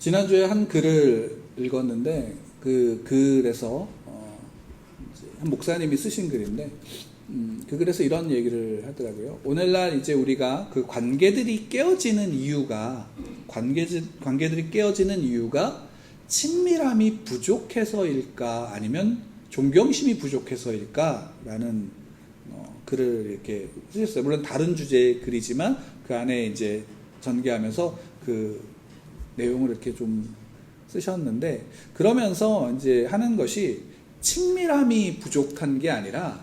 지난주에 한 글을 읽었는데 그 글에서 이제 한 목사님이 쓰신 글인데 그 글에서 이런 얘기를 하더라고요. 오늘날 이제 우리가 그 관계들이 깨어지는 이유가 관계들이 깨어지는 이유가 친밀함이 부족해서일까 아니면 존경심이 부족해서일까라는 글을 이렇게 쓰셨어요. 물론 다른 주제의 글이지만 그 안에 이제 전개하면서 그 내용을 이렇게 좀 쓰셨는데, 그러면서 이제 하는 것이 친밀함이 부족한 게 아니라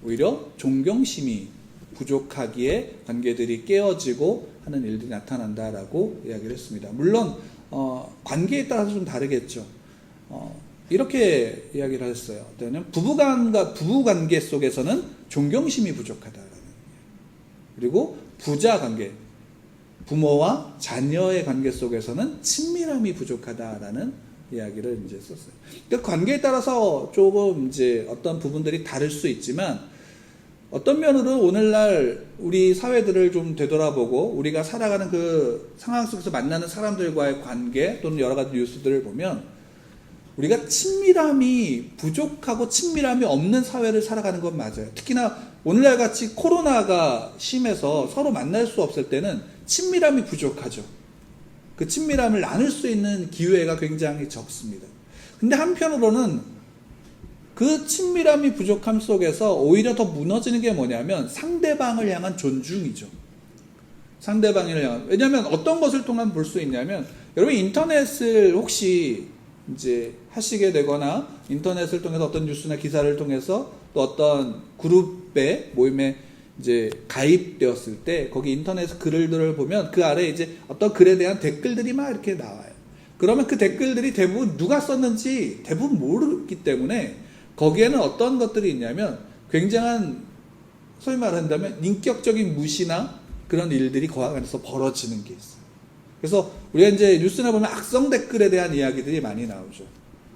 오히려 존경심이 부족하기에 관계들이 깨어지고 하는 일들이 나타난다라고 이야기를 했습니다. 물론 관계에 따라서 좀 다르겠죠. 이렇게 이야기를 했어요. 부부관계 속에서는 존경심이 부족하다라는, 그리고 부자관계, 부모와 자녀의 관계 속에서는 친밀함이 부족하다라는 이야기를 이제 썼어요. 그러니까 관계에 따라서 조금 이제 어떤 부분들이 다를 수 있지만, 어떤 면으로 오늘날 우리 사회들을 좀 되돌아보고 우리가 살아가는 그 상황 속에서 만나는 사람들과의 관계 또는 여러 가지 뉴스들을 보면 우리가 친밀함이 부족하고 친밀함이 없는 사회를 살아가는 건 맞아요. 특히나 오늘날 같이 코로나가 심해서 서로 만날 수 없을 때는 친밀함이 부족하죠. 그 친밀함을 나눌 수 있는 기회가 굉장히 적습니다. 근데 한편으로는 그 친밀함이 부족함 속에서 오히려 더 무너지는 게 뭐냐면 상대방을 향한 존중이죠. 상대방을 향한. 왜냐하면 어떤 것을 통한 볼 수 있냐면, 여러분 인터넷을 혹시 이제 하시게 되거나 인터넷을 통해서 어떤 뉴스나 기사를 통해서 또 어떤 그룹의 모임에 이제 가입되었을 때 거기 인터넷 글들을 보면 그 아래 이제 어떤 글에 대한 댓글들이 막 이렇게 나와요. 그러면 그 댓글들이 대부분 누가 썼는지 대부분 모르기 때문에 거기에는 어떤 것들이 있냐면 굉장한, 소위 말한다면 인격적인 무시나 그런 일들이 그 안에서 벌어지는 게 있어요. 그래서 우리가 이제 뉴스나 보면 악성 댓글에 대한 이야기들이 많이 나오죠.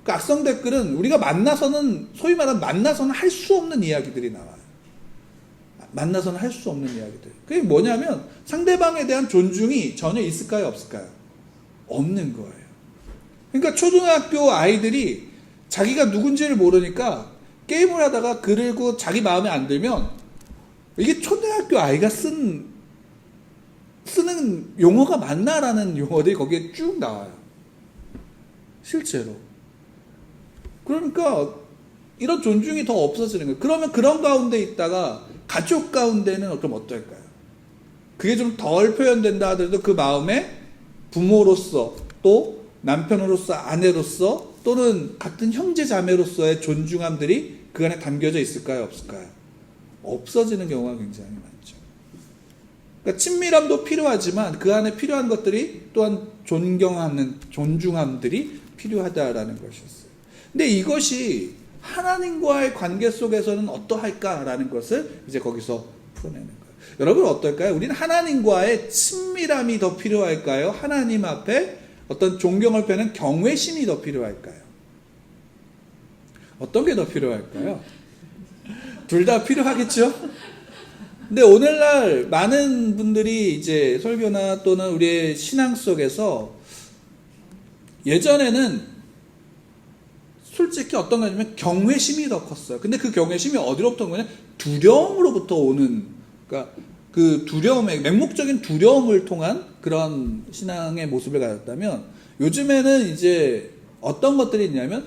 그 악성 댓글은 우리가 만나서는, 소위 말하는 만나서는 할 수 없는 이야기들이 나와요. 만나서는 할 수 없는 이야기들. 그게 뭐냐면 상대방에 대한 존중이 전혀 있을까요, 없을까요? 없는 거예요. 그러니까 초등학교 아이들이 자기가 누군지를 모르니까 게임을 하다가 그리고 자기 마음에 안 들면 이게 초등학교 아이가 쓰는 용어가 맞나라는 용어들이 거기에 쭉 나와요. 실제로. 그러니까 이런 존중이 더 없어지는 거예요. 그러면 그런 가운데 있다가 가족 가운데는 그럼 어떨까요? 그게 좀 덜 표현된다 하더라도 그 마음에 부모로서 또 남편으로서 아내로서 또는 같은 형제 자매로서의 존중함들이 그 안에 담겨져 있을까요, 없을까요? 없어지는 경우가 굉장히 많죠. 그러니까 친밀함도 필요하지만 그 안에 필요한 것들이 또한 존중함들이 필요하다라는 것이었어요. 근데 이것이 하나님과의 관계 속에서는 어떠할까라는 것을 이제 거기서 풀어내는 거예요. 여러분 어떨까요? 우리는 하나님과의 친밀함이 더 필요할까요? 하나님 앞에 어떤 존경을 표하는 경외심이 더 필요할까요? 어떤 게 더 필요할까요? 둘 다 필요하겠죠? 근데 오늘날 많은 분들이 이제 설교나 또는 우리의 신앙 속에서 예전에는 솔직히 어떤 거냐면 경외심이 더 컸어요. 근데 그 경외심이 어디로부터 온 거냐? 두려움으로부터 오는, 그러니까 그 두려움의, 맹목적인 두려움을 통한 그런 신앙의 모습을 가졌다면, 요즘에는 이제 어떤 것들이 있냐면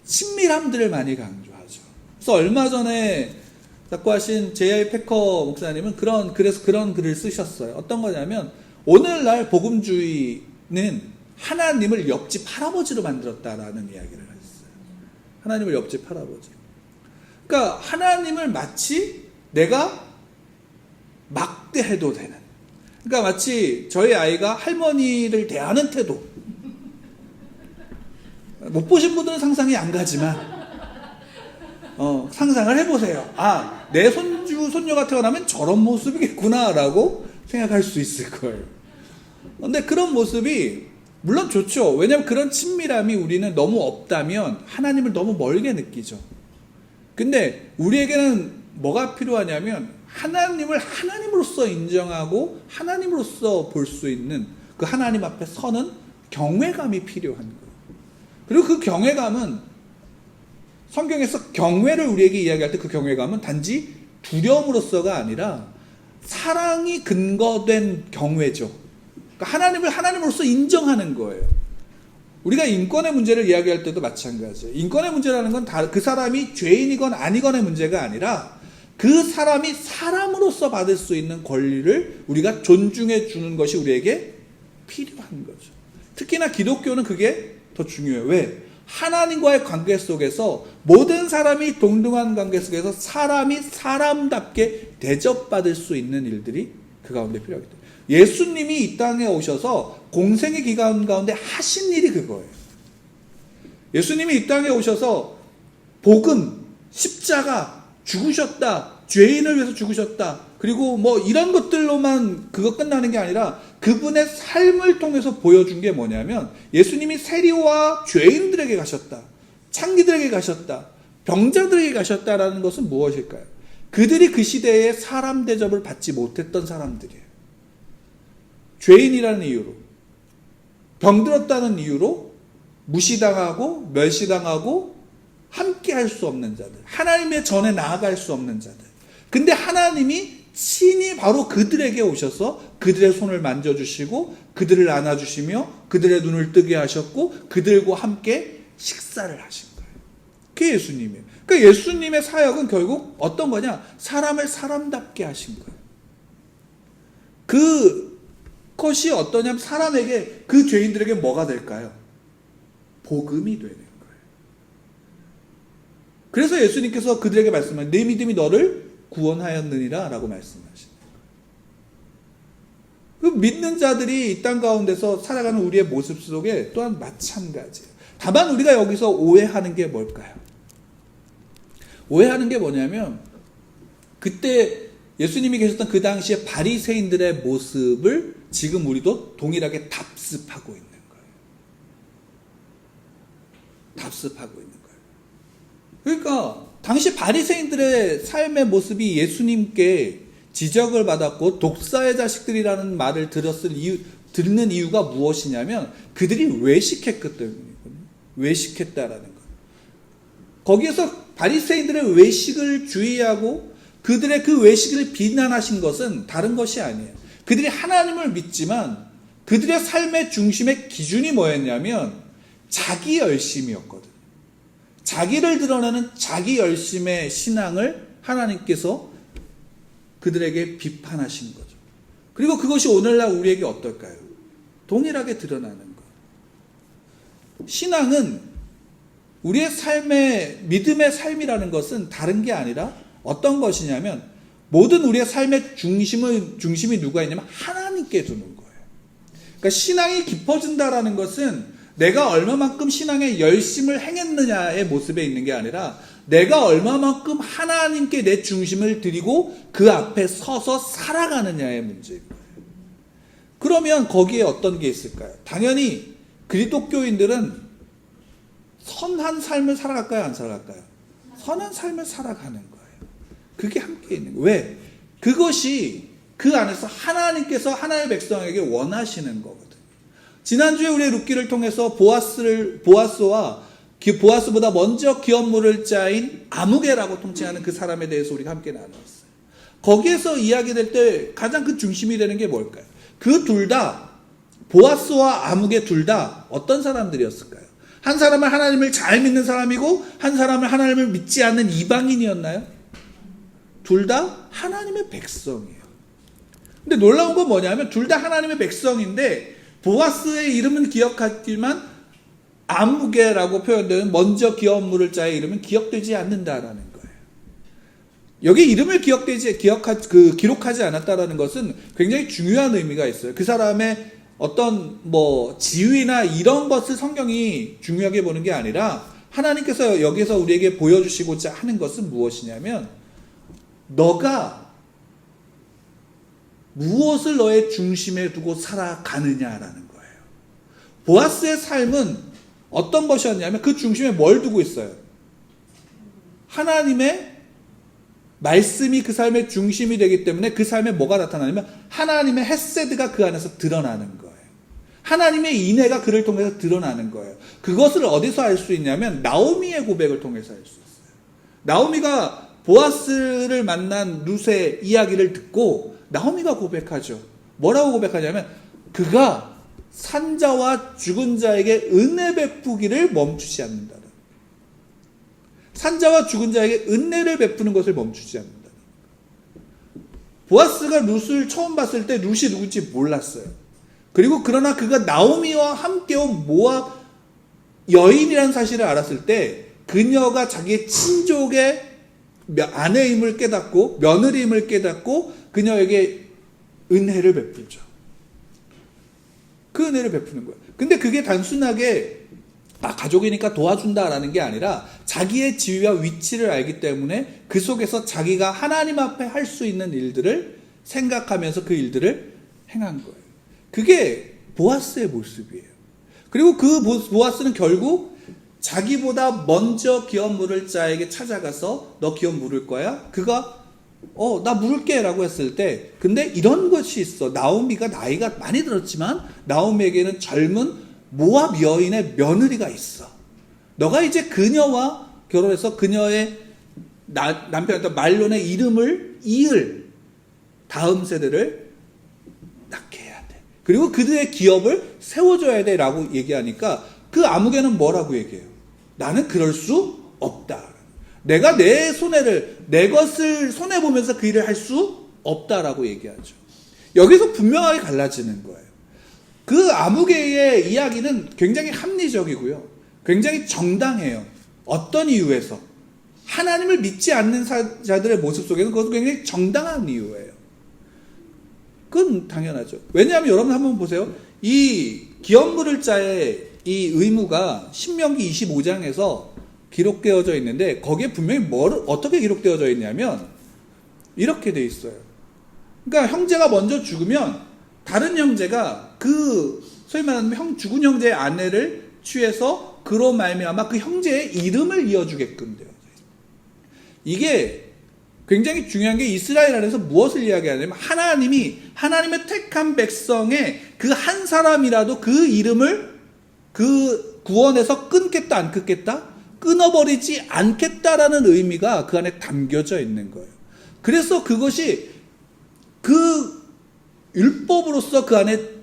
친밀함들을 많이 강조하죠. 그래서 얼마 전에 작고하신 J.I. 패커 목사님은 그래서 그런 글을 쓰셨어요. 어떤 거냐면 오늘날 복음주의는 하나님을 옆집 할아버지로 만들었다라는 이야기를 했어요. 하나님을 옆집 할아버지. 그러니까 하나님을 마치 내가 막대해도 되는. 그러니까 마치 저희 아이가 할머니를 대하는 태도. 못 보신 분들은 상상이 안 가지만 상상을 해보세요. 아, 내 손주 손녀가 태어나면 저런 모습이겠구나라고 생각할 수 있을 거예요. 근데 그런 모습이 물론 좋죠. 왜냐하면 그런 친밀함이 우리는 너무 없다면 하나님을 너무 멀게 느끼죠. 근데 우리에게는 뭐가 필요하냐면 하나님을 하나님으로서 인정하고 하나님으로서 볼 수 있는, 그 하나님 앞에 서는 경외감이 필요한 거예요. 그리고 그 경외감은 성경에서 경외를 우리에게 이야기할 때 그 경외감은 단지 두려움으로서가 아니라 사랑이 근거된 경외죠. 그러니까 하나님을 하나님으로서 인정하는 거예요. 우리가 인권의 문제를 이야기할 때도 마찬가지예요. 인권의 문제라는 건 그 사람이 죄인이건 아니건의 문제가 아니라 그 사람이 사람으로서 받을 수 있는 권리를 우리가 존중해 주는 것이 우리에게 필요한 거죠. 특히나 기독교는 그게 더 중요해요. 왜? 하나님과의 관계 속에서 모든 사람이 동등한 관계 속에서 사람이 사람답게 대접받을 수 있는 일들이 그 가운데 필요하기 때문에 예수님이 이 땅에 오셔서 공생의 기간 가운데 하신 일이 그거예요. 예수님이 이 땅에 오셔서 복음, 십자가, 죽으셨다, 죄인을 위해서 죽으셨다, 그리고 뭐 이런 것들로만 그거 끝나는 게 아니라 그분의 삶을 통해서 보여준 게 뭐냐면 예수님이 세리와 죄인들에게 가셨다, 창기들에게 가셨다, 병자들에게 가셨다라는 것은 무엇일까요? 그들이 그 시대에 사람 대접을 받지 못했던 사람들이에요. 죄인이라는 이유로, 병들었다는 이유로 무시당하고 멸시당하고 함께 할 수 없는 자들, 하나님의 전에 나아갈 수 없는 자들. 근데 하나님이 친히 바로 그들에게 오셔서 그들의 손을 만져주시고 그들을 안아주시며 그들의 눈을 뜨게 하셨고 그들과 함께 식사를 하신 거예요. 그게 예수님이에요. 그러니까 예수님의 사역은 결국 어떤 거냐? 사람을 사람답게 하신 거예요. 그것이 어떠냐면 사람에게, 그 죄인들에게 뭐가 될까요? 복음이 되는 거예요. 그래서 예수님께서 그들에게 말씀하신 내 믿음이 너를 구원하였느니라 라고 말씀하시는 거예요. 그 믿는 자들이 이 땅 가운데서 살아가는 우리의 모습 속에 또한 마찬가지예요. 다만 우리가 여기서 오해하는 게 뭘까요? 오해하는 게 뭐냐면 그때 예수님이 계셨던 그 당시에 바리새인들의 모습을 지금 우리도 동일하게 답습하고 있는 거예요. 답습하고 있는 거예요. 그러니까 당시 바리새인들의 삶의 모습이 예수님께 지적을 받았고 독사의 자식들이라는 말을 듣는 이유가 무엇이냐면 그들이 외식했기 때문이거든요. 외식했다라는 것. 거기에서 바리새인들의 외식을 주의하고 그들의 그 외식을 비난하신 것은 다른 것이 아니에요. 그들이 하나님을 믿지만 그들의 삶의 중심의 기준이 뭐였냐면 자기 열심이었거든. 자기를 드러내는 자기 열심의 신앙을 하나님께서 그들에게 비판하신 거죠. 그리고 그것이 오늘날 우리에게 어떨까요? 동일하게 드러나는 것. 신앙은 우리의 삶의, 믿음의 삶이라는 것은 다른 게 아니라 어떤 것이냐면 모든 우리의 삶의 중심이 누가 있냐면 하나님께 두는 거예요. 그러니까 신앙이 깊어진다라는 것은 내가 얼마만큼 신앙에 열심을 행했느냐의 모습에 있는 게 아니라 내가 얼마만큼 하나님께 내 중심을 드리고 그 앞에 서서 살아가느냐의 문제인 거예요. 그러면 거기에 어떤 게 있을까요? 당연히 그리스도교인들은 선한 삶을 살아갈까요? 안 살아갈까요? 선한 삶을 살아가는 거예요. 그게 함께 있는 거예요. 왜? 그것이 그 안에서 하나님께서 하나님의 백성에게 원하시는 거거든요. 지난주에 우리 룻기를 통해서 보아스와 보아스보다 먼저 기업물을 짜인 아무개라고 통칭하는 그 사람에 대해서 우리가 함께 나누었어요. 거기에서 이야기될 때 가장 그 중심이 되는 게 뭘까요? 그 둘 다, 보아스와 아무개 둘 다 어떤 사람들이었을까요? 한 사람은 하나님을 잘 믿는 사람이고 한 사람은 하나님을 믿지 않는 이방인이었나요? 둘 다 하나님의 백성이에요. 근데 놀라운 건 뭐냐면 둘 다 하나님의 백성인데 보아스의 이름은 기억하지만 아무개라고 표현되는 먼저 기업물을 자의 이름은 기억되지 않는다라는 거예요. 여기 이름을 기록하지 않았다라는 것은 굉장히 중요한 의미가 있어요. 그 사람의 어떤 지위나 이런 것을 성경이 중요하게 보는 게 아니라 하나님께서 여기서 우리에게 보여주시고자 하는 것은 무엇이냐면 너가 무엇을 너의 중심에 두고 살아가느냐라는 거예요. 보아스의 삶은 어떤 것이었냐면 그 중심에 뭘 두고 있어요? 하나님의 말씀이 그 삶의 중심이 되기 때문에 그 삶에 뭐가 나타나냐면 하나님의 헤세드가 그 안에서 드러나는 거예요. 하나님의 인애가 그를 통해서 드러나는 거예요. 그것을 어디서 알 수 있냐면 나오미의 고백을 통해서 알 수 있어요. 나오미가 보아스를 만난 룻의 이야기를 듣고 나오미가 고백하죠. 뭐라고 고백하냐면 그가 산자와 죽은 자에게 은혜 베푸기를 멈추지 않는다. 산자와 죽은 자에게 은혜를 베푸는 것을 멈추지 않는다. 보아스가 룻을 처음 봤을 때 룻이 누군지 몰랐어요. 그리고 그러나 그가 나오미와 함께 온 모압 여인이라는 사실을 알았을 때 그녀가 자기의 친족의 아내임을 깨닫고 며느리임을 깨닫고 그녀에게 은혜를 베풀죠. 그 은혜를 베푸는 거예요. 근데 그게 단순하게 가족이니까 도와준다라는 게 아니라 자기의 지위와 위치를 알기 때문에 그 속에서 자기가 하나님 앞에 할 수 있는 일들을 생각하면서 그 일들을 행한 거예요. 그게 보아스의 모습이에요. 그리고 그 보아스는 결국 자기보다 먼저 기업 물을 자에게 찾아가서 너 기업 물을 거야? 그가 나 물을게 라고 했을 때 근데 이런 것이 있어. 나오미가 나이가 많이 들었지만 나오미에게는 젊은 모압 여인의 며느리가 있어. 너가 이제 그녀와 결혼해서 그녀의 남편이었던 말론의 이름을 이을 다음 세대를 낳게 해야 돼. 그리고 그들의 기업을 세워줘야 돼 라고 얘기하니까 그 아무개는 뭐라고 얘기해요? 나는 그럴 수 없다. 내가 내 것을 손해보면서 그 일을 할 수 없다라고 얘기하죠. 여기서 분명하게 갈라지는 거예요. 그 아무개의 이야기는 굉장히 합리적이고요. 굉장히 정당해요. 어떤 이유에서? 하나님을 믿지 않는 자들의 모습 속에는 그것도 굉장히 정당한 이유예요. 그건 당연하죠. 왜냐하면 여러분 한번 보세요. 이 기업 물을 자의 이 의무가 신명기 25장에서 기록되어져 있는데 거기에 분명히 어떻게 기록되어져 있냐면 이렇게 돼 있어요. 그러니까 형제가 먼저 죽으면 다른 형제가 소위 말하는 죽은 형제의 아내를 취해서 그로 말미암아 그 형제의 이름을 이어주게끔 되어져 있어요. 이게 굉장히 중요한 게 이스라엘 안에서 무엇을 이야기하냐면 하나님의 택한 백성의 그 한 사람이라도 그 이름을 그 구원에서 끊겠다 안 끊겠다? 끊어버리지 않겠다라는 의미가 그 안에 담겨져 있는 거예요. 그래서 그것이 그 율법으로서 그 안에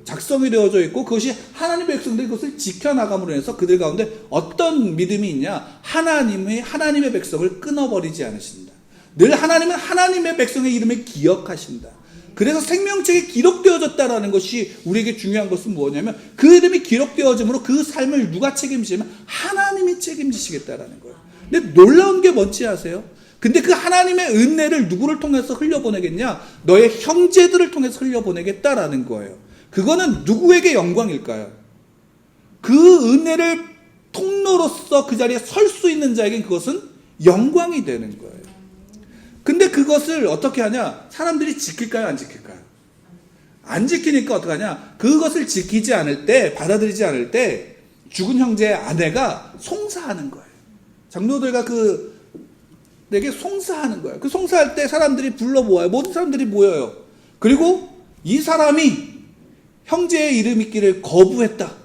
작성이 되어져 있고 그것이 하나님의 백성들이 그것을 지켜나감으로 해서 그들 가운데 어떤 믿음이 있냐? 하나님의 백성을 끊어버리지 않으신다. 늘 하나님은 하나님의 백성의 이름을 기억하신다. 그래서 생명책에 기록되어졌다라는 것이 우리에게 중요한 것은 뭐냐면 그 이름이 기록되어짐으로 그 삶을 누가 책임지냐면 하나님이 책임지시겠다라는 거예요. 근데 놀라운 게 뭔지 아세요? 근데 그 하나님의 은혜를 누구를 통해서 흘려보내겠냐? 너의 형제들을 통해서 흘려보내겠다라는 거예요. 그거는 누구에게 영광일까요? 그 은혜를 통로로서 그 자리에 설 수 있는 자에겐 그것은 영광이 되는 거예요. 근데 그것을 어떻게 하냐? 사람들이 지킬까요? 안 지킬까요? 안 지키니까 어떻게 하냐? 그것을 지키지 않을 때, 받아들이지 않을 때 죽은 형제의 아내가 송사하는 거예요. 장로들과 내게 송사하는 거예요. 그 송사할 때 사람들이 불러 모아요. 모든 사람들이 모여요. 그리고 이 사람이 형제의 이름 있기를 거부했다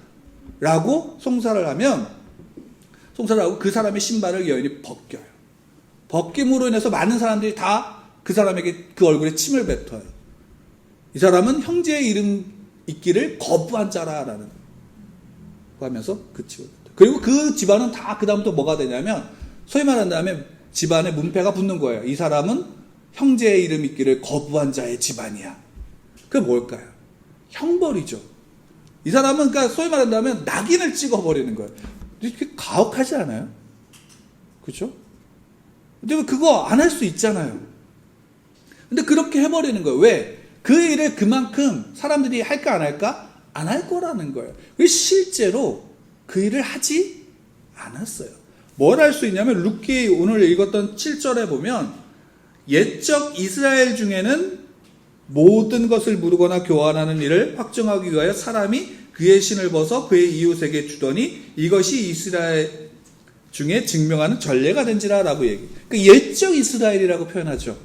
라고 송사를 하고 그 사람의 신발을 여인이 벗겨요. 벗김으로 인해서 많은 사람들이 다 그 사람에게 그 얼굴에 침을 뱉어요. 이 사람은 형제의 이름 있기를 거부한 자라라는 거 하면서 그 침을 뱉어요. 그리고 그 집안은 다 그 다음부터 뭐가 되냐면 소위 말한다면 집안에 문패가 붙는 거예요. 이 사람은 형제의 이름 있기를 거부한 자의 집안이야. 그게 뭘까요? 형벌이죠. 이 사람은 그러니까 소위 말한다면 낙인을 찍어버리는 거예요. 이렇게 가혹하지 않아요? 그렇죠? 근데 그거 안 할 수 있잖아요. 근데 그렇게 해버리는 거예요. 왜? 그 일을 그만큼 사람들이 할까 안 할까? 안 할 거라는 거예요. 실제로 그 일을 하지 않았어요. 뭘 할 수 있냐면 룻기 오늘 읽었던 7절에 보면 옛적 이스라엘 중에는 모든 것을 물으거나 교환하는 일을 확정하기 위하여 사람이 그의 신을 벗어 그의 이웃에게 주더니 이것이 이스라엘 중에 증명하는 전례가 된지라 라고 얘기해요. 그러니까 옛적 이스라엘이라고 표현하죠.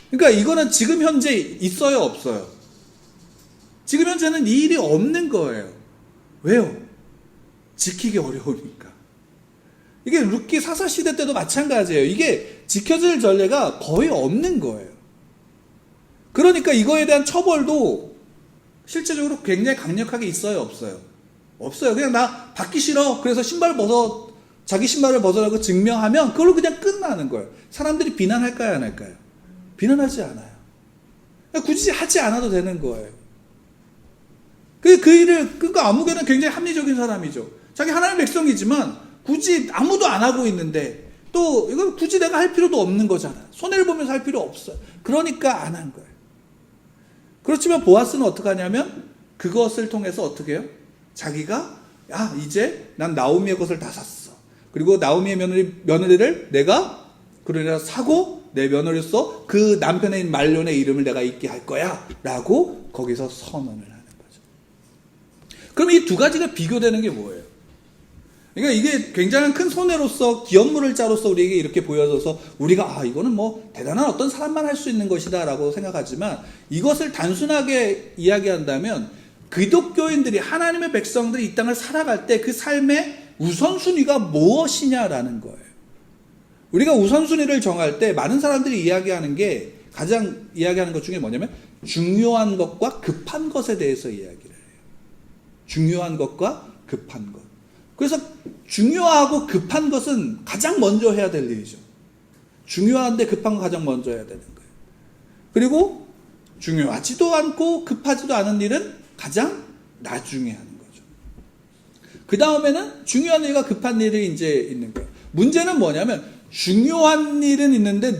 그러니까 이거는 지금 현재 있어요 없어요? 지금 현재는 이 일이 없는 거예요. 왜요? 지키기 어려우니까. 이게 룻기 사사시대 때도 마찬가지예요. 이게 지켜질 전례가 거의 없는 거예요. 그러니까 이거에 대한 처벌도 실제적으로 굉장히 강력하게 있어요, 없어요? 없어요. 그냥 나 받기 싫어. 그래서 자기 신발을 벗어라고 증명하면 그걸로 그냥 끝나는 거예요. 사람들이 비난할까요, 안 할까요? 비난하지 않아요. 굳이 하지 않아도 되는 거예요. 그 일을, 그러니까 아무개는 굉장히 합리적인 사람이죠. 자기 하나님의 백성이지만 굳이 아무도 안 하고 있는데 또 이걸 굳이 내가 할 필요도 없는 거잖아. 손해를 보면서 할 필요 없어요. 그러니까 안 한 거예요. 그렇지만 보아스는 어떻게 하냐면 그것을 통해서 어떻게 해요? 자기가 이제 난 나오미의 것을 다 샀어. 그리고 나오미의 며느리를 내가 그러니까 사고 내 며느리로서 그 남편의 말론의 이름을 내가 잊게 할 거야 라고 거기서 선언을 하는 거죠. 그럼 이 두 가지가 비교되는 게 뭐예요? 그러니까 이게 굉장히 큰 손해로서 기업물을 자로서 우리에게 이렇게 보여져서 우리가 이거는 뭐 대단한 어떤 사람만 할 수 있는 것이다 라고 생각하지만 이것을 단순하게 이야기한다면 기독교인들이 하나님의 백성들이 이 땅을 살아갈 때 그 삶의 우선순위가 무엇이냐라는 거예요. 우리가 우선순위를 정할 때 많은 사람들이 가장 이야기하는 것 중에 뭐냐면 중요한 것과 급한 것에 대해서 이야기를 해요. 중요한 것과 급한 것. 그래서 중요하고 급한 것은 가장 먼저 해야 될 일이죠. 중요한데 급한 거 가장 먼저 해야 되는 거예요. 그리고 중요하지도 않고 급하지도 않은 일은 가장 나중에 하는 거죠. 그 다음에는 중요한 일과 급한 일이 이제 있는 거예요. 문제는 뭐냐면 중요한 일은 있는데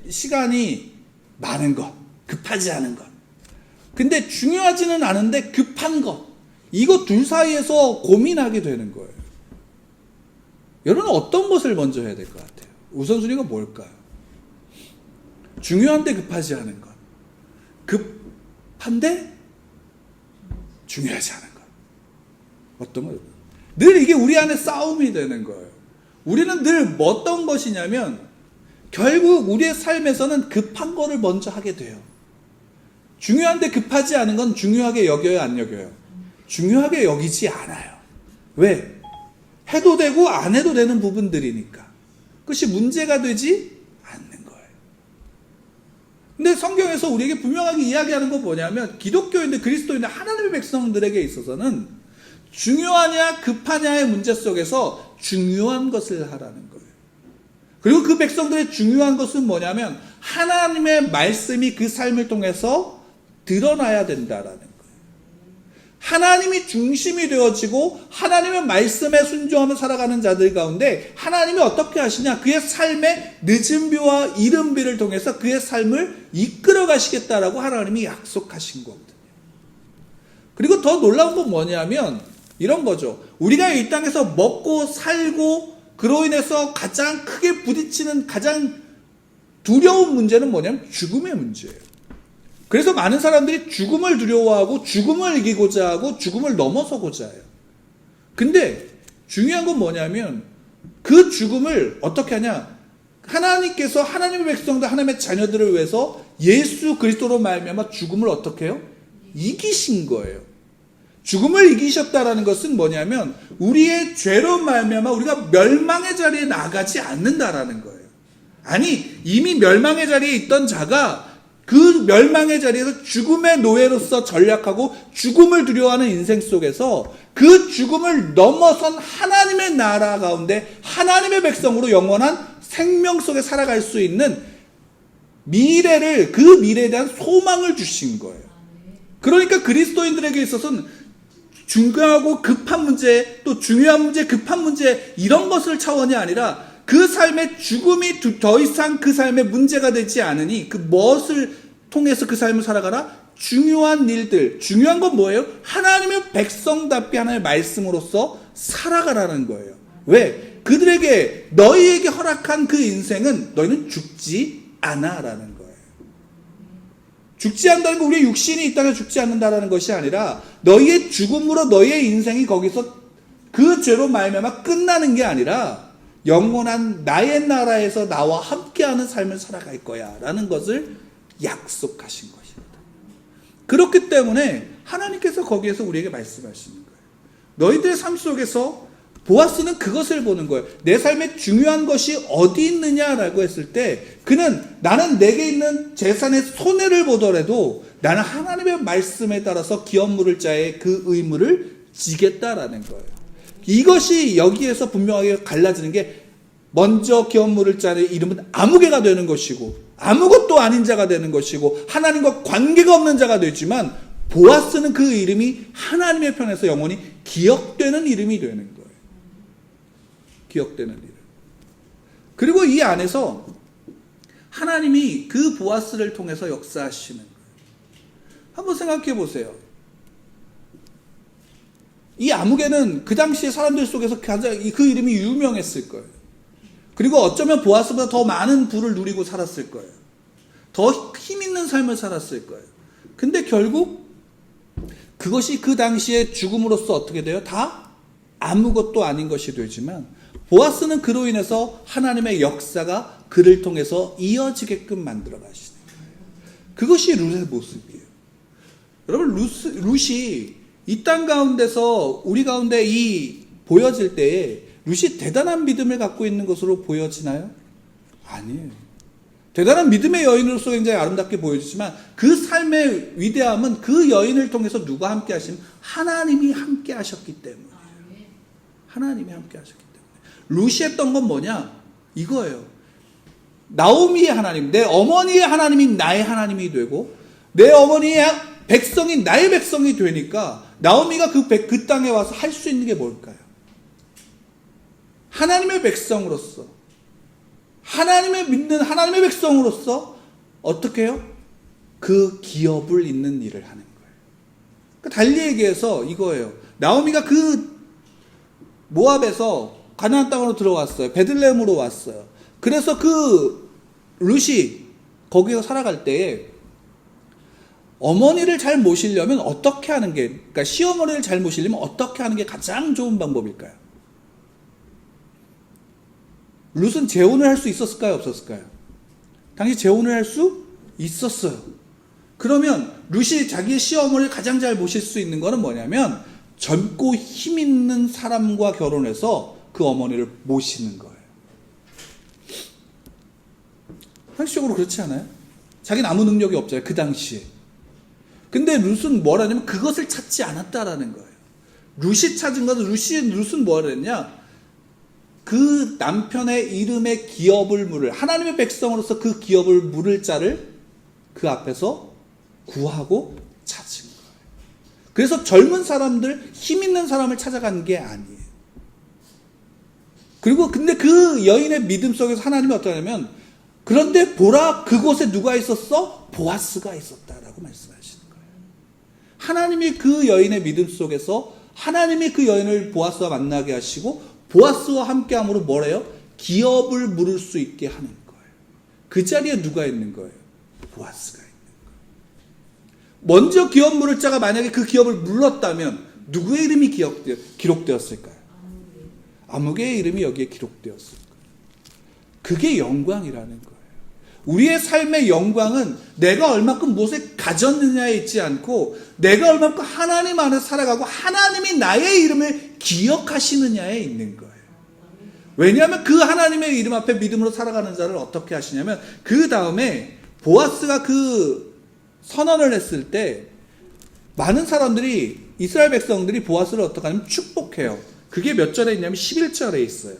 시간이 많은 것, 급하지 않은 것. 근데 중요하지는 않은데 급한 것. 이거 둘 사이에서 고민하게 되는 거예요. 여러분은 어떤 것을 먼저 해야 될 것 같아요? 우선순위가 뭘까요? 중요한데 급하지 않은 것. 급한데 중요하지 않은 것. 어떤 거예요? 늘 이게 우리 안에 싸움이 되는 거예요. 우리는 늘 어떤 것이냐면 결국 우리의 삶에서는 급한 거를 먼저 하게 돼요. 중요한데 급하지 않은 건 중요하게 여겨요, 안 여겨요? 중요하게 여기지 않아요. 왜? 해도 되고 안 해도 되는 부분들이니까. 그것이 문제가 되지 않는 거예요. 근데 성경에서 우리에게 분명하게 이야기하는 건 뭐냐면 기독교인들, 그리스도인들, 하나님의 백성들에게 있어서는 중요하냐 급하냐의 문제 속에서 중요한 것을 하라는 거예요. 그리고 그 백성들의 중요한 것은 뭐냐면 하나님의 말씀이 그 삶을 통해서 드러나야 된다라는 거예요. 하나님이 중심이 되어지고 하나님의 말씀에 순종하며 살아가는 자들 가운데 하나님이 어떻게 하시냐? 그의 삶의 늦은비와 이른비를 통해서 그의 삶을 이끌어 가시겠다라고 하나님이 약속하신 거거든요. 그리고 더 놀라운 건 뭐냐면 이런 거죠. 우리가 이 땅에서 먹고 살고 그로 인해서 가장 크게 부딪히는 가장 두려운 문제는 뭐냐면 죽음의 문제예요. 그래서 많은 사람들이 죽음을 두려워하고 죽음을 이기고자 하고 죽음을 넘어서고자 해요. 근데 중요한 건 뭐냐면 그 죽음을 어떻게 하냐? 하나님께서 하나님의 백성들, 하나님의 자녀들을 위해서 예수 그리스도로 말미암아 죽음을 어떻게 해요? 이기신 거예요. 죽음을 이기셨다라는 것은 뭐냐면 우리의 죄로 말미암아 우리가 멸망의 자리에 나가지 않는다라는 거예요. 아니 이미 멸망의 자리에 있던 자가 그 멸망의 자리에서 죽음의 노예로서 전락하고 죽음을 두려워하는 인생 속에서 그 죽음을 넘어선 하나님의 나라 가운데 하나님의 백성으로 영원한 생명 속에 살아갈 수 있는 미래를, 그 미래에 대한 소망을 주신 거예요. 그러니까 그리스도인들에게 있어서는 중요하고 급한 문제, 또 중요한 문제, 급한 문제 이런 것을 차원이 아니라 그 삶의 죽음이 더 이상 그 삶의 문제가 되지 않으니 그 무엇을 통해서 그 삶을 살아가라? 중요한 일들, 중요한 건 뭐예요? 하나님의 백성답게 하나님의 말씀으로서 살아가라는 거예요. 왜? 그들에게 너희에게 허락한 그 인생은 너희는 죽지 않아라는 거예요. 죽지 않는다는 건 우리의 육신이 이 땅에 죽지 않는다라는 것이 아니라 너희의 죽음으로 너희의 인생이 거기서 그 죄로 말미암아 끝나는 게 아니라 영원한 나의 나라에서 나와 함께하는 삶을 살아갈 거야 라는 것을 약속하신 것입니다. 그렇기 때문에 하나님께서 거기에서 우리에게 말씀하시는 거예요. 너희들의 삶 속에서 보아스는 그것을 보는 거예요. 내 삶에 중요한 것이 어디 있느냐라고 했을 때 그는 나는 내게 있는 재산의 손해를 보더라도 나는 하나님의 말씀에 따라서 기업 물을 자의 그 의무를 지겠다라는 거예요. 이것이 여기에서 분명하게 갈라지는 게 먼저 기업 물을 자의 이름은 아무개가 되는 것이고 아무것도 아닌 자가 되는 것이고 하나님과 관계가 없는 자가 되지만 보아스는 그 이름이 하나님의 편에서 영원히 기억되는 이름이 되는 거예요. 기억되는 이름. 그리고 이 안에서 하나님이 그 보아스를 통해서 역사하시는 거예요. 한번 생각해 보세요. 이 아무개는 그 당시에 사람들 속에서 가장 그 이름이 유명했을 거예요. 그리고 어쩌면 보아스보다 더 많은 부를 누리고 살았을 거예요. 더 힘있는 삶을 살았을 거예요. 근데 결국 그것이 그 당시에 죽음으로써 어떻게 돼요? 다 아무것도 아닌 것이 되지만 보아스는 그로 인해서 하나님의 역사가 그를 통해서 이어지게끔 만들어 가시는 거예요. 그것이 룻의 모습이에요. 여러분 룻이 이 땅 가운데서 우리 가운데 보여질 때에 룻이 대단한 믿음을 갖고 있는 것으로 보여지나요? 아니에요. 대단한 믿음의 여인으로서 굉장히 아름답게 보여지지만 그 삶의 위대함은 그 여인을 통해서 누가 함께 하시면 하나님이 함께 하셨기 때문이에요. 하나님이 함께 하셨기 때문에. 룻이 했던 건 뭐냐? 이거예요. 나오미의 하나님, 내 어머니의 하나님이 나의 하나님이 되고 내 어머니의 백성이 나의 백성이 되니까 나오미가 그 땅에 와서 할 수 있는 게 뭘까요? 하나님의 백성으로서 하나님의 믿는 하나님의 백성으로서 어떻게 해요? 그 기업을 잇는 일을 하는 거예요. 그러니까 달리 얘기해서 이거예요. 나오미가 그 모압에서 가나안 땅으로 들어왔어요. 베들레헴으로 왔어요. 그래서 그 룻이 거기서 살아갈 때에 어머니를 잘 모시려면 어떻게 하는 게, 그러니까 시어머니를 잘 모시려면 어떻게 하는 게 가장 좋은 방법일까요? 룻은 재혼을 할 수 있었을까요? 없었을까요? 당시 재혼을 할 수 있었어요. 그러면 룻이 자기의 시어머니를 가장 잘 모실 수 있는 거는 뭐냐면 젊고 힘 있는 사람과 결혼해서 그 어머니를 모시는 거예요. 현실적으로 그렇지 않아요? 자기는 아무 능력이 없잖아요. 그 당시에. 근데 룻은 뭐라냐면 그것을 찾지 않았다라는 거예요. 룻이 찾은 것은 룻은 뭐라 했냐? 그 남편의 이름의 기업을 물을 하나님의 백성으로서 그 기업을 물을 자를 그 앞에서 구하고 찾은 거예요. 그래서 젊은 사람들, 힘 있는 사람을 찾아간 게 아니에요. 그리고 근데 그 여인의 믿음 속에서 하나님이 어떠냐면 그런데 보라 그곳에 누가 있었어? 보아스가 있었다라고 말씀하시는 거예요. 하나님이 그 여인의 믿음 속에서 하나님이 그 여인을 보아스와 만나게 하시고 보아스와 함께함으로 뭐래요? 기업을 물을 수 있게 하는 거예요. 그 자리에 누가 있는 거예요? 보아스가 있는 거예요. 먼저 기업 물을 자가 만약에 그 기업을 물렀다면 누구의 이름이 기록되었을까요? 아무개의 이름이 여기에 기록되었을 거예요. 그게 영광이라는 거예요. 우리의 삶의 영광은 내가 얼마큼 무엇을 가졌느냐에 있지 않고 내가 얼마큼 하나님 안에 살아가고 하나님이 나의 이름을 기억하시느냐에 있는 거예요. 왜냐하면 그 하나님의 이름 앞에 믿음으로 살아가는 자를 어떻게 하시냐면 그 다음에 보아스가 그 선언을 했을 때 많은 사람들이 이스라엘 백성들이 보아스를 어떻게 하냐면 축복해요. 그게 몇 절에 있냐면 11절에 있어요.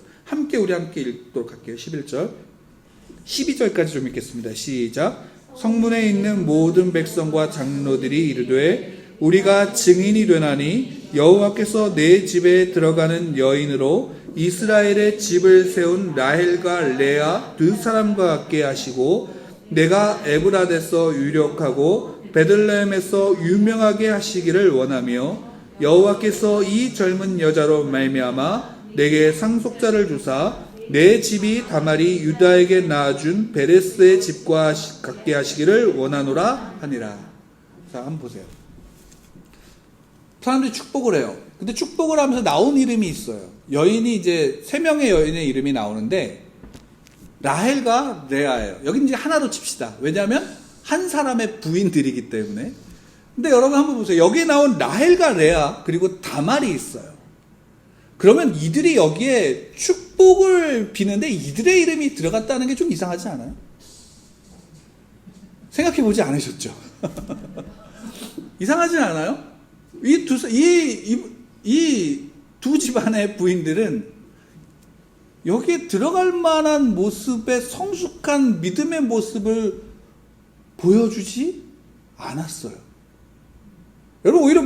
우리 함께 읽도록 할게요. 11절 12절까지 좀 읽겠습니다. 시작. 성문에 있는 모든 백성과 장로들이 이르되 우리가 증인이 되나니 여호와께서 내 집에 들어가는 여인으로 이스라엘의 집을 세운 라헬과 레아 두 사람과 같게 하시고 내가 에브라데서 유력하고 베들레헴에서 유명하게 하시기를 원하며 여호와께서 이 젊은 여자로 말미암아 내게 상속자를 주사 내 집이 다말이 유다에게 낳아준 베레스의 집과 같게 하시기를 원하노라 하니라. 자, 한번 보세요. 사람들이 축복을 해요. 근데 축복을 하면서 나온 이름이 있어요. 여인이 이제 3명의 여인의 이름이 나오는데 라헬과 레아예요. 여기 이제 하나로 칩시다. 왜냐하면 한 사람의 부인들이기 때문에 근데 여러분 한번 보세요. 여기에 나온 라헬과 레아 그리고 다말이 있어요. 그러면 이들이 여기에 축복을 비는데 이들의 이름이 들어갔다는 게 좀 이상하지 않아요? 생각해 보지 않으셨죠? 이상하지 않아요? 이 두 집안의 부인들은 여기에 들어갈 만한 모습의 성숙한 믿음의 모습을 보여주지 않았어요. 여러분, 오히려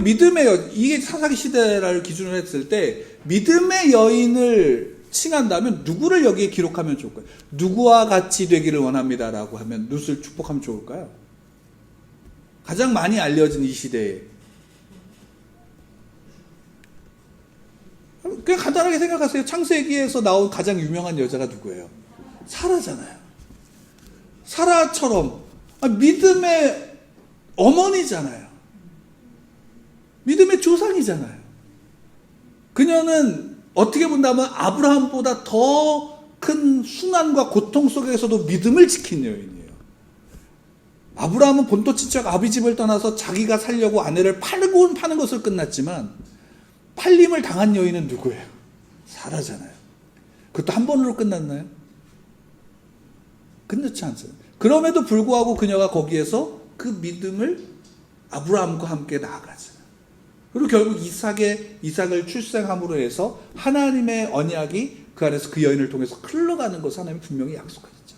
이게 사사기 시대를 기준으로 했을 때 믿음의 여인을 칭한다면 누구를 여기에 기록하면 좋을까요? 누구와 같이 되기를 원합니다라고 하면 누구를 축복하면 좋을까요? 가장 많이 알려진 이 시대에 그냥 간단하게 생각하세요. 창세기에서 나온 가장 유명한 여자가 누구예요? 사라잖아요. 사라처럼 믿음의 어머니잖아요. 믿음의 조상이잖아요. 그녀는 어떻게 본다면 아브라함보다 더 큰 순환과 고통 속에서도 믿음을 지킨 여인이에요. 아브라함은 본토 친척 아비집을 떠나서 자기가 살려고 아내를 파는 것을 끝났지만 팔림을 당한 여인은 누구예요? 사라잖아요. 그것도 한 번으로 끝났나요? 끝났지 않잖아요. 그럼에도 불구하고 그녀가 거기에서 그 믿음을 아브라함과 함께 나아가잖아요. 그리고 결국 이삭을 출생함으로 해서 하나님의 언약이 그 안에서 그 여인을 통해서 흘러가는 것을 하나님이 분명히 약속하셨죠.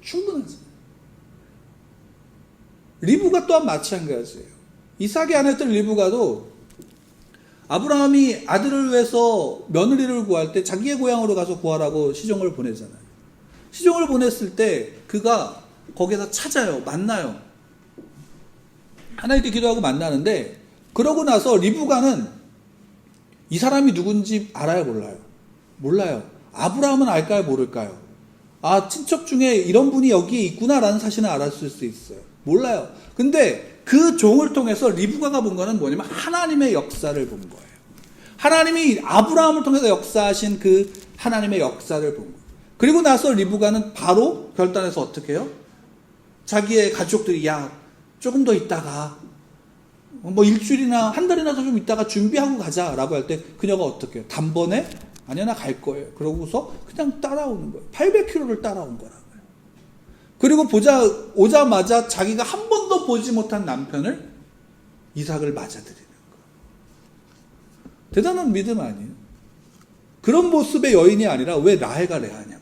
충분하잖아요. 리브가 또한 마찬가지예요. 이삭의 아내였던 리브가도 아브라함이 아들을 위해서 며느리를 구할 때 자기의 고향으로 가서 구하라고 시종을 보내잖아요. 시종을 보냈을 때 그가 거기에서 찾아요. 만나요. 하나님께 기도하고 만나는데 그러고 나서 리브가는 이 사람이 누군지 알아요? 몰라요. 아브라함은 알까요? 모를까요? 친척 중에 이런 분이 여기에 있구나라는 사실은 알았을 수 있어요. 몰라요. 근데 그 종을 통해서 리브가가 본 거는 뭐냐면 하나님의 역사를 본 거예요. 하나님이 아브라함을 통해서 역사하신 그 하나님의 역사를 본 거예요. 그리고 나서 리브가는 바로 결단해서 어떻게 해요? 자기의 가족들이 조금 더 있다가 일주일이나 한 달이나 더 좀 있다가 준비하고 가자라고 할 때 그녀가 어떻게 해요? 단번에 아니야 나 갈 거예요. 그러고서 그냥 따라오는 거예요. 800km를 따라온 거라고요. 그리고 오자마자 자기가 한 번도 보지 못한 남편을 이삭을 맞아들이는 거예요. 대단한 믿음 아니에요? 그런 모습의 여인이 아니라 왜 라헬과 레아냐고요.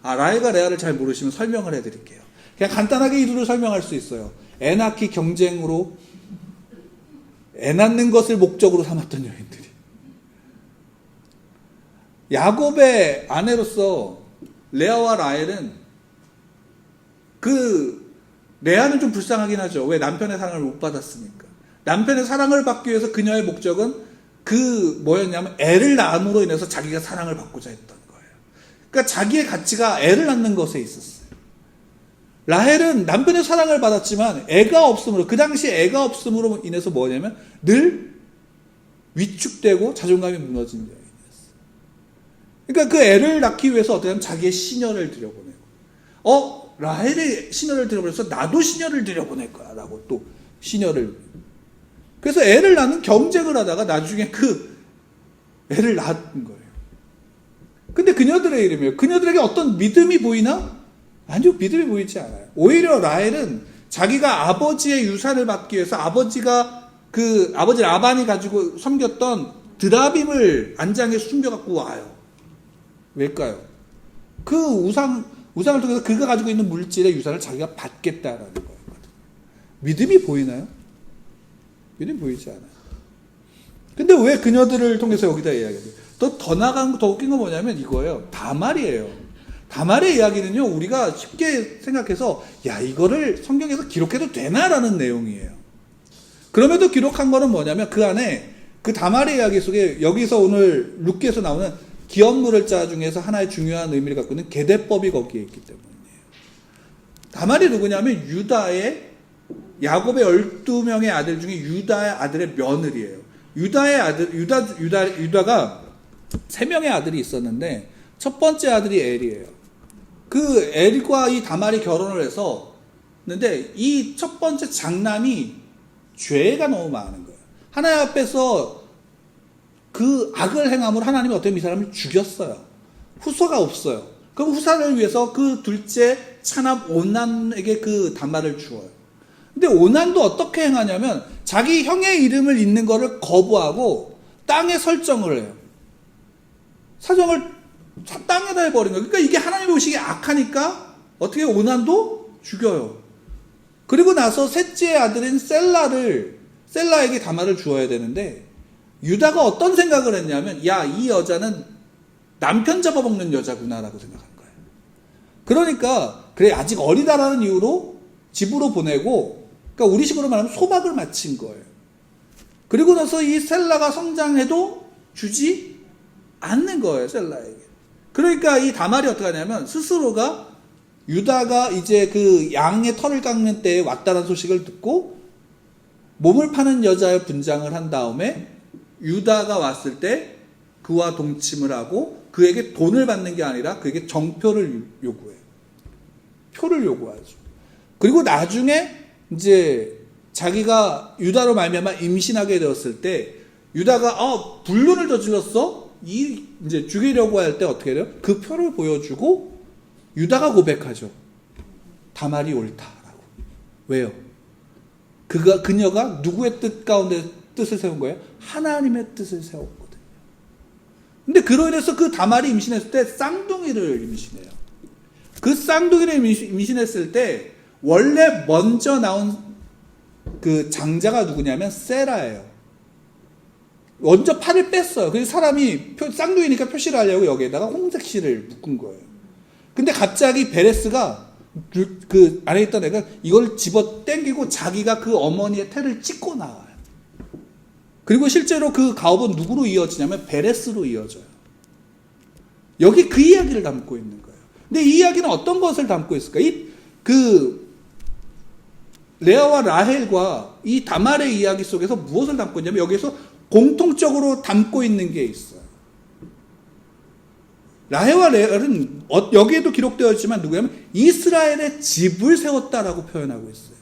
라헬과 레아를 잘 모르시면 설명을 해드릴게요. 그냥 간단하게 이들을 설명할 수 있어요. 애 낳기 경쟁으로 애 낳는 것을 목적으로 삼았던 여인들이. 야곱의 아내로서 레아와 라헬은 레아는 좀 불쌍하긴 하죠. 왜? 남편의 사랑을 못 받았으니까. 남편의 사랑을 받기 위해서 그녀의 목적은 뭐였냐면 애를 낳음으로 인해서 자기가 사랑을 받고자 했던 거예요. 그러니까 자기의 가치가 애를 낳는 것에 있었어요. 라헬은 남편의 사랑을 받았지만 애가 없음으로, 그 당시 애가 없음으로 인해서 뭐냐면 늘 위축되고 자존감이 무너진 여인이었어요. 그러니까 그 애를 낳기 위해서 어떻게 하면 자기의 시녀를 들여보내고, 라헬의 시녀를 들여보내서 나도 시녀를 들여보낼 거야 라고 또 시녀를. 그래서 애를 낳는 경쟁을 하다가 나중에 그 애를 낳은 거예요. 근데 그녀들의 이름이에요. 그녀들에게 어떤 믿음이 보이나? 아니요, 믿음이 보이지 않아요. 오히려 라헬은 자기가 아버지의 유산을 받기 위해서 아버지 라반이 가지고 섬겼던 드라빔을 안장에 숨겨갖고 와요. 왜일까요? 그 우상을 통해서 그가 가지고 있는 물질의 유산을 자기가 받겠다라는 거예요. 믿음이 보이나요? 믿음이 보이지 않아요. 근데 왜 그녀들을 통해서 여기다 이야기해요? 더 나간 더 웃긴 건 뭐냐면 이거예요. 다말이에요. 다말의 이야기는요, 우리가 쉽게 생각해서 이거를 성경에서 기록해도 되나라는 내용이에요. 그럼에도 기록한 거는 뭐냐면 그 안에 그 다말의 이야기 속에 여기서 오늘 룻기에서 나오는 기업물을 자 중에서 하나의 중요한 의미를 갖고 있는 계대법이 거기에 있기 때문이에요. 다말이 누구냐면 야곱의 12명의 아들 중에 유다의 아들의 며느리예요. 유다가 3명의 아들이 있었는데 첫 번째 아들이 엘이에요. 그 엘과 이 다말이 결혼을 해서 근데 이 첫 번째 장남이 죄가 너무 많은 거예요. 하나님 앞에서 그 악을 행함으로 하나님이 어떻게 이 사람을 죽였어요. 후손가 없어요. 그럼 후사를 위해서 그 둘째 차남 오난에게 그 다말을 주어요. 근데 오난도 어떻게 행하냐면 자기 형의 이름을 있는 거를 거부하고 땅에 설정을 해요. 사정을 땅에다 해버린 거예요. 그러니까 이게 하나님 보시기에 악하니까 어떻게 오난도 죽여요. 그리고 나서 셋째 아들인 셀라에게 다말을 주어야 되는데 유다가 어떤 생각을 했냐면 야, 이 여자는 남편 잡아먹는 여자구나라고 생각한 거예요. 그러니까 그래 아직 어리다라는 이유로 집으로 보내고 그러니까 우리식으로 말하면 소박을 마친 거예요. 그리고 나서 이 셀라가 성장해도 주지 않는 거예요. 셀라에게. 그러니까 이 다말이 어떻게 하냐면 스스로가 유다가 이제 그 양의 털을 깎는 때에 왔다는 소식을 듣고 몸을 파는 여자의 분장을 한 다음에 유다가 왔을 때 그와 동침을 하고 그에게 돈을 받는 게 아니라 그에게 정표를 요구해요. 표를 요구하죠. 그리고 나중에 이제 자기가 유다로 말미암아 임신하게 되었을 때 유다가 불륜을 저질렀어? 이제 죽이려고 할 때 어떻게 돼요? 그 표를 보여주고 유다가 고백하죠. 다말이 옳다라고. 왜요? 그녀가 누구의 뜻 가운데 뜻을 세운 거예요? 하나님의 뜻을 세웠거든요. 근데 그로 인해서 그 다말이 임신했을 때 쌍둥이를 임신해요. 그 쌍둥이를 임신했을 때 원래 먼저 나온 그 장자가 누구냐면 세라예요. 먼저 팔을 뺐어요. 그래서 사람이 쌍둥이니까 표시를 하려고 여기에다가 홍색실을 묶은 거예요. 근데 갑자기 베레스가 그 안에 있던 애가 이걸 집어 당기고 자기가 그 어머니의 태를 찢고 나와요. 그리고 실제로 그 가업은 누구로 이어지냐면 베레스로 이어져요. 여기 그 이야기를 담고 있는 거예요. 근데 이 이야기는 어떤 것을 담고 있을까? 레아와 라헬과 이 다말의 이야기 속에서 무엇을 담고 있냐면 여기에서 공통적으로 담고 있는 게 있어요. 라헬과 레아는 여기에도 기록되어 있지만 누구냐면 이스라엘의 집을 세웠다라고 표현하고 있어요.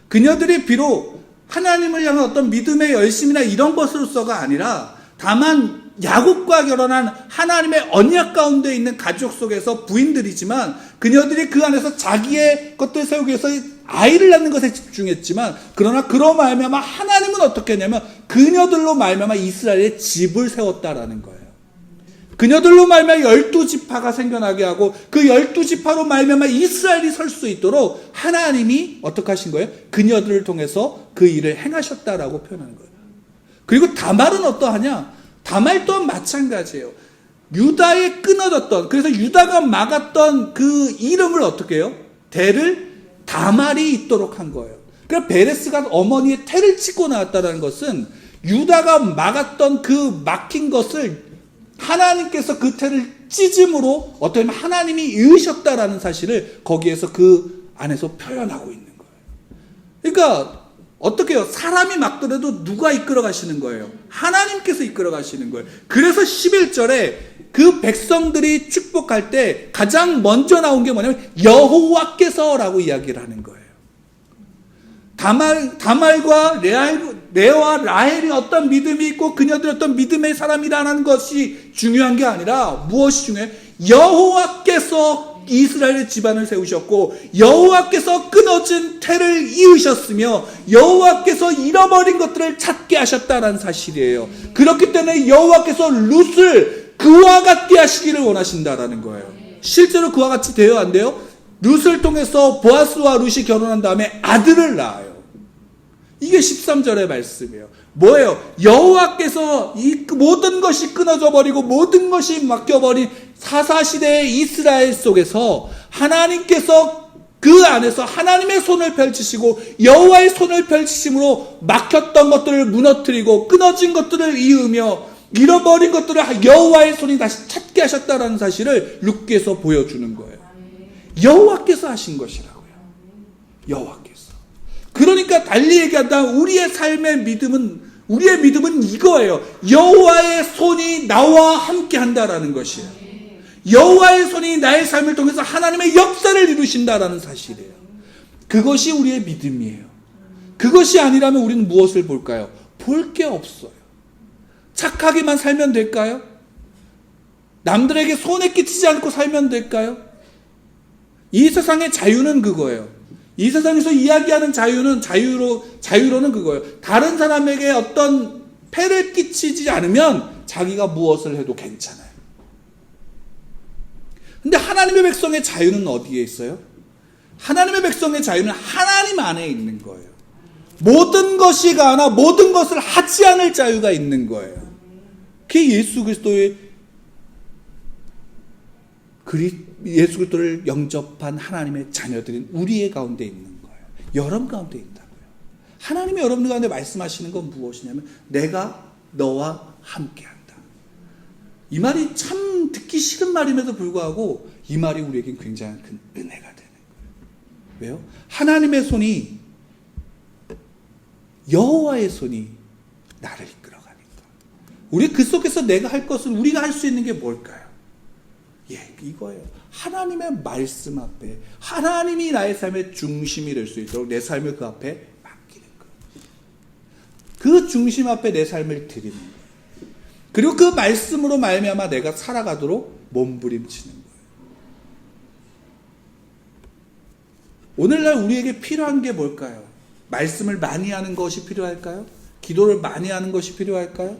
그녀들이 비록 하나님을 향한 어떤 믿음의 열심이나 이런 것으로서가 아니라 다만 야곱과 결혼한 하나님의 언약 가운데 있는 가족 속에서 부인들이지만 그녀들이 그 안에서 자기의 것들을 세우기 위해서 아이를 낳는 것에 집중했지만 그러나 그로 말미암아 하나님은 어떻게 했냐면 그녀들로 말미암아 이스라엘의 집을 세웠다라는 거예요. 그녀들로 말미암아 12지파가 생겨나게 하고 그 12지파로 말미암아 이스라엘이 설 수 있도록 하나님이 어떻게 하신 거예요? 그녀들을 통해서 그 일을 행하셨다라고 표현하는 거예요. 그리고 다말은 어떠하냐? 다말 또한 마찬가지예요. 유다에 끊어졌던, 그래서 유다가 막았던 그 이름을 어떻게 해요? 대를 다말이 있도록 한 거예요. 그러니까 베레스가 어머니의 태를 찢고 나왔다는 것은 유다가 막았던 그 막힌 것을 하나님께서 그 태를 찢음으로 어떻게 보면 하나님이 이으셨다라는 사실을 거기에서 그 안에서 표현하고 있는 거예요. 그러니까 어떻게 해요? 사람이 막더라도 누가 이끌어 가시는 거예요? 하나님께서 이끌어 가시는 거예요. 그래서 11절에 그 백성들이 축복할 때 가장 먼저 나온 게 뭐냐면 여호와께서라고 이야기를 하는 거예요. 다말과 레아와 라헬이 어떤 믿음이 있고 그녀들이 어떤 믿음의 사람이라는 것이 중요한 게 아니라 무엇이 중요해요? 여호와께서 이스라엘의 집안을 세우셨고 여호와께서 끊어진 태를 이으셨으며 여호와께서 잃어버린 것들을 찾게 하셨다는 사실이에요. 그렇기 때문에 여호와께서 룻을 그와 같게 하시기를 원하신다라는 거예요. 실제로 그와 같이 돼요? 안 돼요? 룻을 통해서 보아스와 룻이 결혼한 다음에 아들을 낳아요. 이게 13절의 말씀이에요. 뭐예요? 여호와께서 이 모든 것이 끊어져 버리고 모든 것이 막혀버린 사사시대의 이스라엘 속에서 하나님께서 그 안에서 하나님의 손을 펼치시고 여호와의 손을 펼치심으로 막혔던 것들을 무너뜨리고 끊어진 것들을 이으며 잃어버린 것들을 여호와의 손이 다시 찾게 하셨다는 사실을 룻기에서 보여주는 거예요. 여호와께서 하신 것이라고요. 여호와께서. 그러니까 달리 얘기한다면 우리의 믿음은 이거예요. 여호와의 손이 나와 함께 한다라는 것이에요. 여호와의 손이 나의 삶을 통해서 하나님의 역사를 이루신다라는 사실이에요. 그것이 우리의 믿음이에요. 그것이 아니라면 우리는 무엇을 볼까요? 볼 게 없어요. 착하게만 살면 될까요? 남들에게 손해 끼치지 않고 살면 될까요? 이 세상의 자유는 그거예요. 이 세상에서 이야기하는 자유로는 그거예요. 다른 사람에게 어떤 폐를 끼치지 않으면 자기가 무엇을 해도 괜찮아요. 근데 하나님의 백성의 자유는 어디에 있어요? 하나님의 백성의 자유는 하나님 안에 있는 거예요. 모든 것이 가나 모든 것을 하지 않을 자유가 있는 거예요. 그게 예수 그리스도를 영접한 하나님의 자녀들인 우리의 가운데 있는 거예요. 여러분 가운데 있다고요. 하나님이 여러분 가운데 말씀하시는 건 무엇이냐면 내가 너와 함께한다. 이 말이 참 듣기 싫은 말임에도 불구하고 이 말이 우리에겐 굉장히 큰 은혜가 되는 거예요. 왜요? 하나님의 손이, 여호와의 손이 나를 이끌어가니까. 우리 그 속에서 내가 할 것은, 우리가 할 수 있는 게 뭘까요? 이거예요. 하나님의 말씀 앞에, 하나님이 나의 삶의 중심이 될 수 있도록 내 삶을 그 앞에 맡기는 거예요. 그 중심 앞에 내 삶을 드리는 거예요. 그리고 그 말씀으로 말미암아 내가 살아가도록 몸부림치는 거예요. 오늘날 우리에게 필요한 게 뭘까요? 말씀을 많이 하는 것이 필요할까요? 기도를 많이 하는 것이 필요할까요?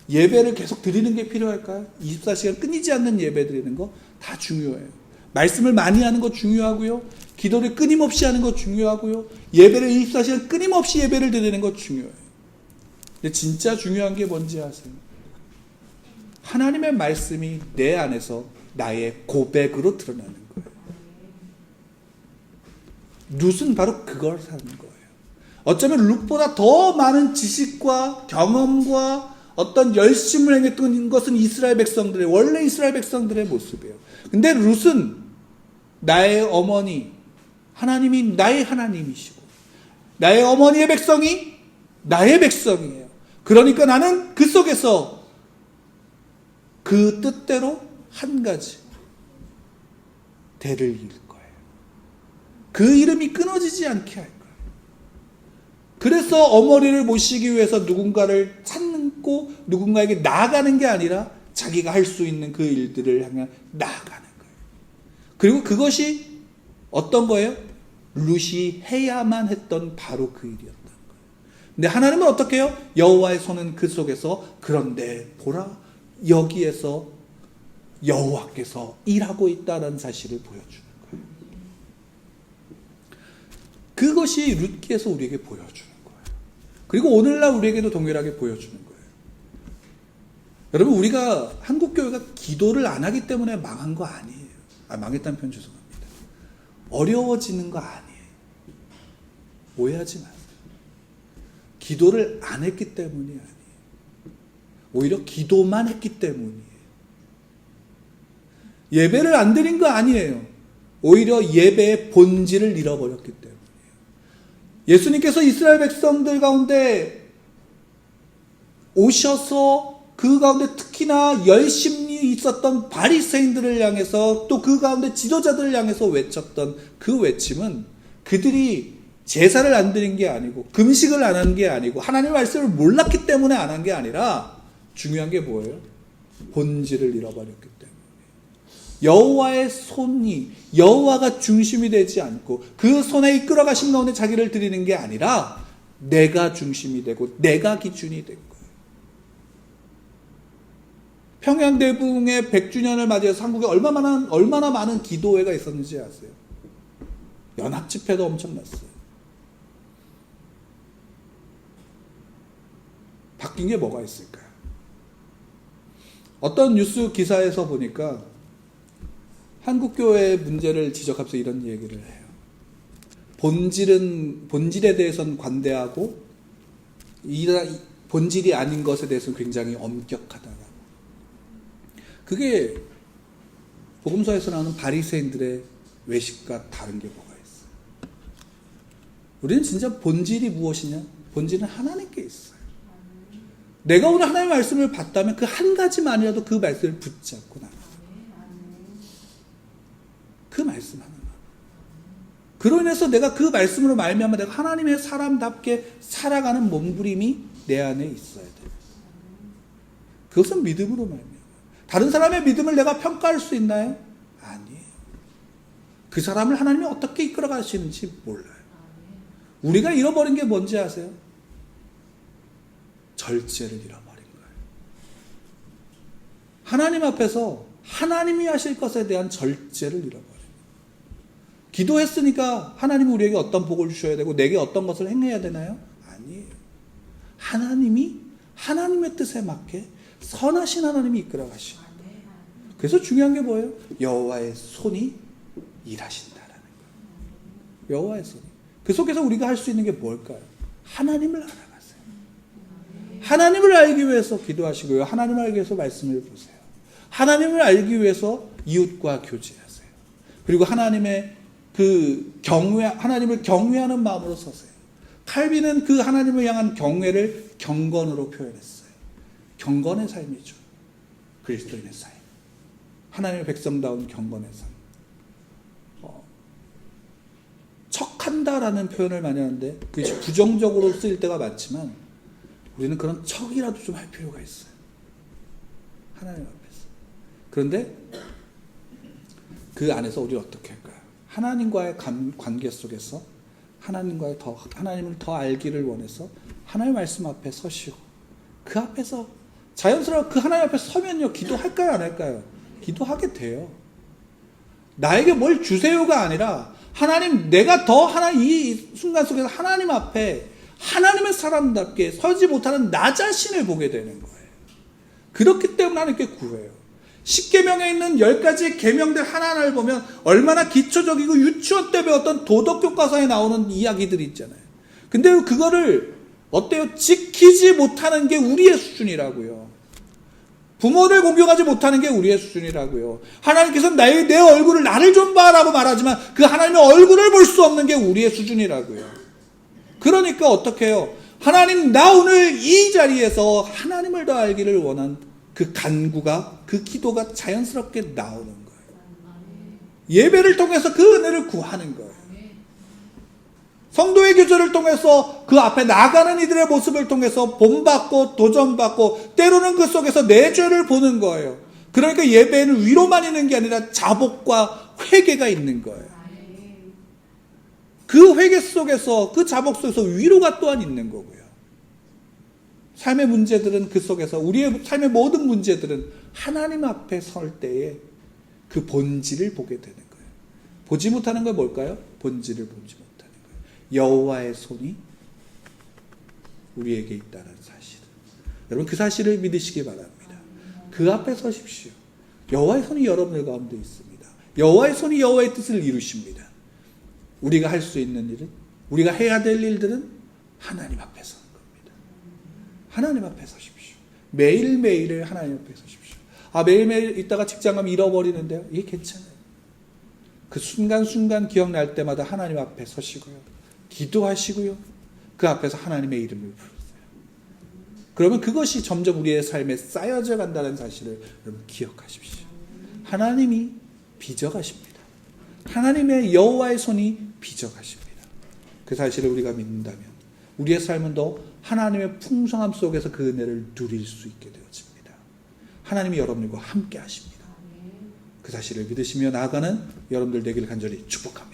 예배를 계속 드리는 게 필요할까요? 24시간 끊이지 않는 예배 드리는 거 다 중요해요. 말씀을 많이 하는 거 중요하고요. 기도를 끊임없이 하는 거 중요하고요. 예배를 24시간 끊임없이 예배를 드리는 거 중요해요. 근데 진짜 중요한 게 뭔지 아세요? 하나님의 말씀이 내 안에서 나의 고백으로 드러나는 거예요. 룻은 바로 그걸 사는 거예요. 어쩌면 룻보다 더 많은 지식과 경험과 어떤 열심을 행했던 것은 이스라엘 백성들의, 원래 이스라엘 백성들의 모습이에요. 근데 룻은 나의 어머니, 하나님이 나의 하나님이시고 나의 어머니의 백성이 나의 백성이에요. 그러니까 나는 그 속에서 그 뜻대로 한 가지 대를 이을 거예요. 그 이름이 끊어지지 않게 할 거예요. 그래서 어머니를 모시기 위해서 누군가를 찾고 누군가에게 나아가는 게 아니라 자기가 할 수 있는 그 일들을 향해 나아가는 거예요. 그리고 그것이 어떤 거예요? 룻이 해야만 했던 바로 그 일이었던 거예요. 근데 하나님은 어떻게 해요? 여호와의 손은 그 속에서, 그런데 보라, 여기에서 여호와께서 일하고 있다는 사실을 보여주는 거예요. 그것이 룻기에서 우리에게 보여주는 거예요. 그리고 오늘날 우리에게도 동일하게 보여주는 거예요. 여러분, 우리가 한국교회가 기도를 안 하기 때문에 망한 거 아니에요. 망했다는 표현 죄송합니다. 어려워지는 거 아니에요. 오해하지 마세요. 기도를 안 했기 때문이 아니에요. 오히려 기도만 했기 때문이에요. 예배를 안 드린 거 아니에요. 오히려 예배의 본질을 잃어버렸기 때문이에요. 예수님께서 이스라엘 백성들 가운데 오셔서 그 가운데 특히나 열심히 있었던 바리새인들을 향해서, 또 그 가운데 지도자들을 향해서 외쳤던 그 외침은, 그들이 제사를 안 드린 게 아니고 금식을 안 한 게 아니고 하나님의 말씀을 몰랐기 때문에 안 한 게 아니라, 중요한 게 뭐예요? 본질을 잃어버렸기 때문에. 여호와의 손이, 여호와가 중심이 되지 않고 그 손에 이끌어 가신 가운데 자기를 드리는 게 아니라 내가 중심이 되고 내가 기준이 된 거예요. 평양대붕의 100주년을 맞이해서 한국에 얼마나 많은 기도회가 있었는지 아세요? 연합집회도 엄청났어요. 바뀐 게 뭐가 있을까요? 어떤 뉴스 기사에서 보니까 한국교회의 문제를 지적하면서 이런 얘기를 해요. 본질에 대해서는 관대하고 본질이 아닌 것에 대해서는 굉장히 엄격하다라고. 그게 복음서에서 나오는 바리새인들의 외식과 다른 게 뭐가 있어요? 우리는 진짜 본질이 무엇이냐? 본질은 하나님께 있어요. 내가 오늘 하나님의 말씀을 봤다면 그 한 가지만이라도 그 말씀을 붙잡고 나가요. 그 말씀 하나만. 그로 인해서 내가 그 말씀으로 말미암아 내가 하나님의 사람답게 살아가는 몸부림이 내 안에 있어야 돼요. 그것은 믿음으로 말미암아. 다른 사람의 믿음을 내가 평가할 수 있나요? 아니에요. 그 사람을 하나님이 어떻게 이끌어 가시는지 몰라요. 우리가 잃어버린 게 뭔지 아세요? 절제를 잃어버린 거예요. 하나님 앞에서 하나님이 하실 것에 대한 절제를 잃어버린 거예요. 기도했으니까 하나님이 우리에게 어떤 복을 주셔야 되고 내게 어떤 것을 행해야 되나요? 아니에요. 하나님이 하나님의 뜻에 맞게 선하신 하나님이 이끌어 가시는 거예요. 그래서 중요한 게 뭐예요? 여호와의 손이 일하신다라는 거예요. 여호와의 손이. 그 속에서 우리가 할 수 있는 게 뭘까요? 하나님을 알아가세요. 하나님을 알기 위해서 기도하시고요. 하나님을 알기 위해서 말씀을 보세요. 하나님을 알기 위해서 이웃과 교제하세요. 그리고 하나님의 하나님을 경외하는 마음으로 서세요. 칼빈은 그 하나님을 향한 경외를 경건으로 표현했어요. 경건의 삶이죠. 그리스도인의 삶. 하나님의 백성다운 경건의 삶. 척한다라는 표현을 많이 하는데 그것이 부정적으로 쓰일 때가 많지만 우리는 그런 척이라도 좀 할 필요가 있어요. 하나님 앞에서. 그런데 그 안에서 우리 어떻게 할까요? 하나님과의 관계 속에서 하나님을 더 알기를 원해서 하나님의 말씀 앞에 서시고 그 앞에서 자연스럽게 그 하나님 앞에 서면요 기도할까요 안 할까요? 기도하게 돼요. 나에게 뭘 주세요가 아니라 하나님 내가 더 이 순간 속에서 하나님 앞에 하나님의 사람답게 서지 못하는 나 자신을 보게 되는 거예요. 그렇기 때문에 하나님께 구해요. 10계명에 있는 10가지 계명들 하나하나를 보면 얼마나 기초적이고 유치원 때 배웠던 도덕교과서에 나오는 이야기들이 있잖아요. 근데 그거를 어때요? 지키지 못하는 게 우리의 수준이라고요. 부모를 공경하지 못하는 게 우리의 수준이라고요. 하나님께서 내 얼굴을 나를 좀 봐라고 말하지만 그 하나님의 얼굴을 볼 수 없는 게 우리의 수준이라고요. 그러니까 어떻게 해요? 하나님 나 오늘 이 자리에서 하나님을 더 알기를 원한 그 간구가 그 기도가 자연스럽게 나오는 거예요. 예배를 통해서 그 은혜를 구하는 거예요. 성도의 교제를 통해서 그 앞에 나가는 이들의 모습을 통해서 본받고 도전받고 때로는 그 속에서 내 죄를 보는 거예요. 그러니까 예배에는 위로만 있는 게 아니라 자복과 회개가 있는 거예요. 그 회개 속에서 그 자복 속에서 위로가 또한 있는 거고요. 삶의 문제들은 그 속에서 우리의 삶의 모든 문제들은 하나님 앞에 설 때에 그 본질을 보게 되는 거예요. 보지 못하는 건 뭘까요? 본질을 보지 못하는 거예요. 여호와의 손이 우리에게 있다는 사실. 여러분 그 사실을 믿으시기 바랍니다. 그 앞에 서십시오. 여호와의 손이 여러분들 가운데 있습니다. 여호와의 손이 여호와의 뜻을 이루십니다. 우리가 할 수 있는 일은 우리가 해야 될 일들은 하나님 앞에 서는 겁니다. 하나님 앞에 서십시오. 매일매일을 하나님 앞에 서십시오. 매일매일 있다가 직장 가면 잃어버리는데요. 이게 괜찮아요. 그 순간순간 기억날 때마다 하나님 앞에 서시고요. 기도하시고요. 그 앞에서 하나님의 이름을 부르세요. 그러면 그것이 점점 우리의 삶에 쌓여져 간다는 사실을 여러분 기억하십시오. 하나님이 빚어가십니다. 하나님의 여호와의 손이 빚어가십니다. 그 사실을 우리가 믿는다면 우리의 삶은 더 하나님의 풍성함 속에서 그 은혜를 누릴 수 있게 되어집니다. 하나님이 여러분과 함께 하십니다. 그 사실을 믿으시며 나아가는 여러분들 되기를 간절히 축복합니다.